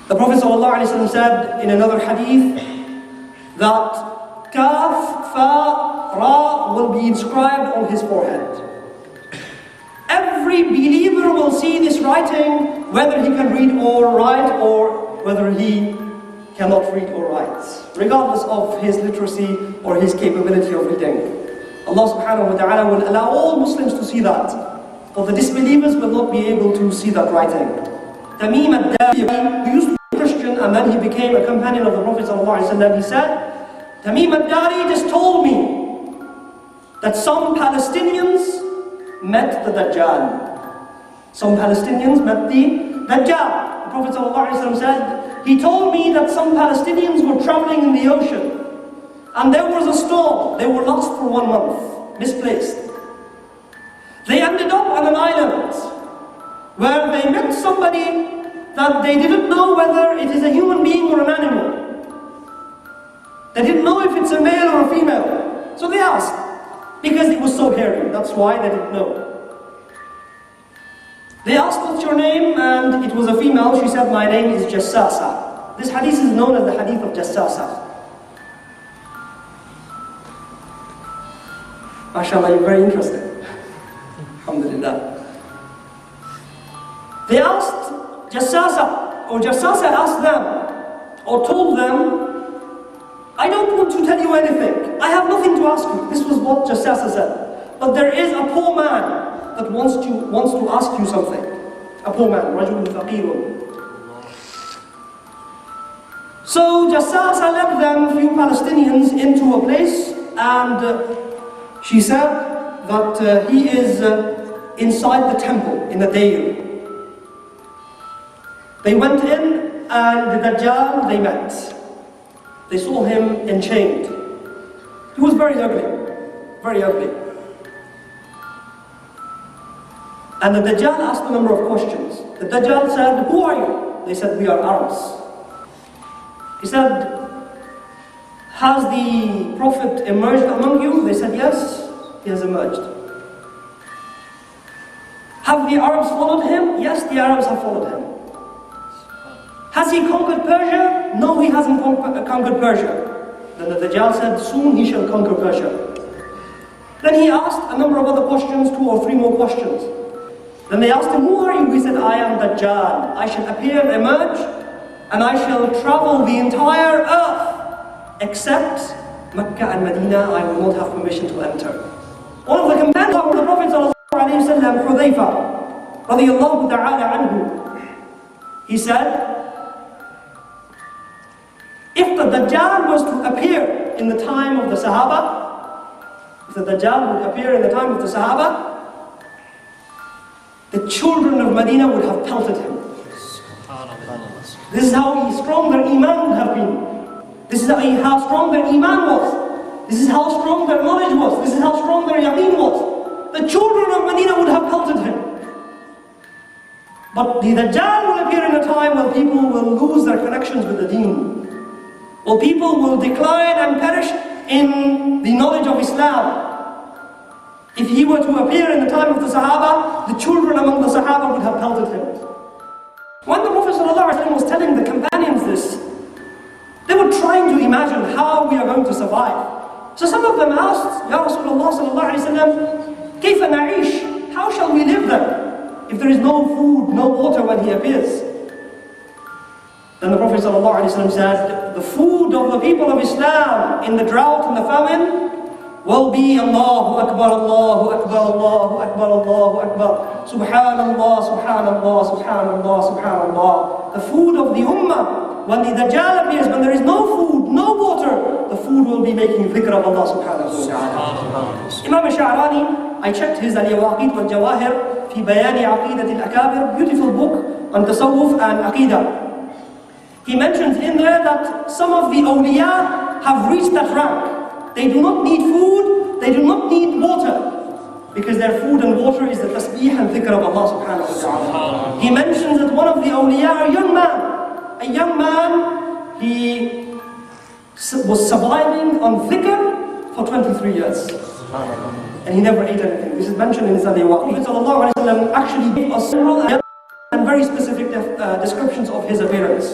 The Prophet ﷺ said in another hadith that Kaf, Fa, Ra will be inscribed on his forehead. Every believer will see this writing, whether he can read or write, or whether he cannot read or write, regardless of his literacy or his capability of reading. Allah subhanahu wa ta'ala will allow all Muslims to see that, but the disbelievers will not be able to see that writing. Tamim ad-Dari, who used to be a Christian and then he became a companion of the Prophet ﷺ, he said, Tamim ad-Dari just told me that some Palestinians met the Dajjal. Some Palestinians met the Dajjal. The Prophet ﷺ said, he told me that some Palestinians were traveling in the ocean and there was a storm. They were lost for 1 month, misplaced. They ended up on an island where they met somebody that they didn't know whether it is a human being or an animal. They didn't know if it's a male or a female. So they asked, because it was so hairy, that's why they didn't know. They asked, what's your name? And it was a female. She said, my name is Jassasa. This hadith is known as the hadith of Jassasa. MashaAllah, you're very interesting. Alhamdulillah. They asked Jassasa, or Jassasa asked them, or told them, I don't want to tell you anything. I have nothing to ask you. This was what Jassasa said. But there is a poor man that wants to ask you something. A poor man, رَجُلٌ فَقِيرٌ. So Jassasa led them, few Palestinians, into a place, and she said that he is inside the temple, in the Dayr. They went in, and the Dajjal they met. They saw him enchained. He was very ugly, very ugly. And the Dajjal asked a number of questions. The Dajjal said, who are you? They said, we are Arabs. He said, has the Prophet emerged among you? They said, yes, he has emerged. Have the Arabs followed him? Yes, the Arabs have followed him. Has he conquered Persia? No, he hasn't conquered Persia. Then the Dajjal said, soon he shall conquer Persia. Then he asked a number of other questions, 2 or 3 more questions. Then they asked him, who are you? He said, I am Dajjal. I shall appear and emerge, and I shall travel the entire earth, except Mecca and Medina. I will not have permission to enter. One of the companions of the Prophet ﷺ, Hudayfa, radiyallahu ta'ala anhu, he said, if the Dajjal was to appear in the time of the Sahaba, if the Dajjal would appear in the time of the Sahaba, the children of Medina would have pelted him. This is how strong their iman would have been. This is how strong their iman was. This is how strong their knowledge was. This is how strong their yaqeen was. The children of Medina would have pelted him. But the Dajjal will appear in a time when people will lose their connections with the deen. Well, people will decline and perish in the knowledge of Islam. If he were to appear in the time of the Sahaba, the children among the Sahaba would have pelted him. When the Prophet ﷺ was telling the companions this, they were trying to imagine how we are going to survive. So some of them asked, Ya Rasulullah ﷺ, كيف نعيش? How shall we live then? If there is no food, no water when he appears. Then the Prophet ﷺ said, the food of the people of Islam in the drought and the famine will be Allahu Akbar, Allahu Akbar, Allahu Akbar, Allahu Akbar, Subhanallah, Subhanallah, Subhanallah, Subhanallah. The food of the Ummah, when the Dajjal appears, when there is no food, no water, the food will be making dhikr of Allah subhanahu wa ta'ala. Imam Sha'rani, I checked his Al-Yawaqit wal-Jawahir fi Bayani Aqidat al-Akabir, beautiful book on Tasawwuf and Aqidah. He mentions in there that some of the awliya have reached that rank. They do not need food, they do not need water, because their food and water is the tasbih and dhikr of Allah subhanahu wa ta'ala. He mentions that one of the awliya, a young man, he was surviving on dhikr for 23 years. And he never ate anything. This is mentioned in his Al-Yawaqit. Prophet ﷺ actually gave us several and very specific descriptions of his appearance.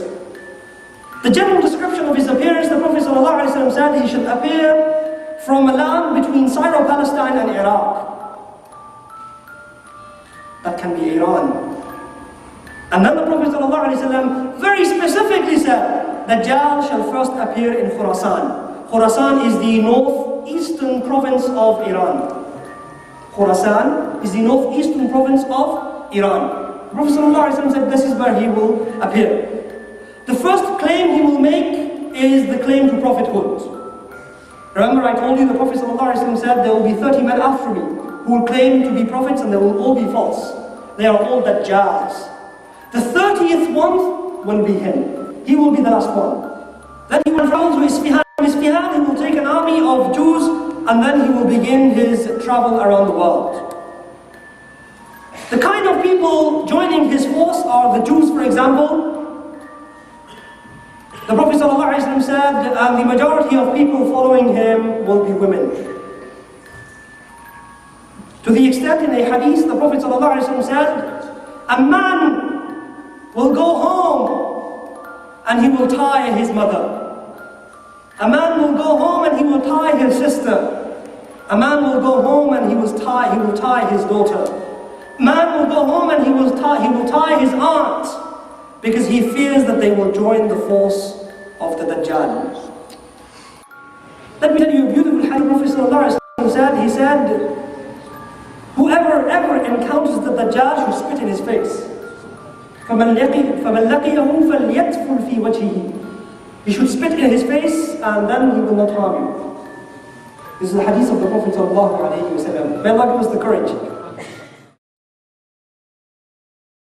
The general description of his appearance, the Prophet ﷺ said he should appear from a land between Syro-Palestine and Iraq. That can be Iran. And then the Prophet ﷺ very specifically said, Dajjal shall first appear in Khurasan. Khurasan is the northeastern province of Iran. Khurasan is the northeastern province of Iran. The Prophet ﷺ said this is where he will appear. The first claim he will make is the claim to prophethood. Remember I told you the Prophet ﷺ said there will be 30 men after me who will claim to be prophets and they will all be false. They are all Dajjals. The 30th one will be him. He will be the last one. Then he will travel to Isfahan. From Isfahan he will take an army of Jews and then he will begin his travel around the world. The kind of people joining his force are the Jews, for example. The Prophet ﷺ said, and the majority of people following him will be women. To the extent in a hadith, the Prophet ﷺ said, a man will go home and he will tie his mother. A man will go home and he will tie his sister. A man will go home and he will tie his daughter. A man will go home and he will tie his aunt because he fears that they will join the force of the Dajjal. Let me tell you a beautiful hadith. Prophet ﷺ said, he said, whoever ever encounters the Dajjal should spit in his face. فَمَنْ لَقِيَهُ فَلْيَتْفُلْ فِي وَجْهِهِ. He should spit in his face and then he will not harm you. This is the hadith of the Prophet ﷺ. May Allah give us the courage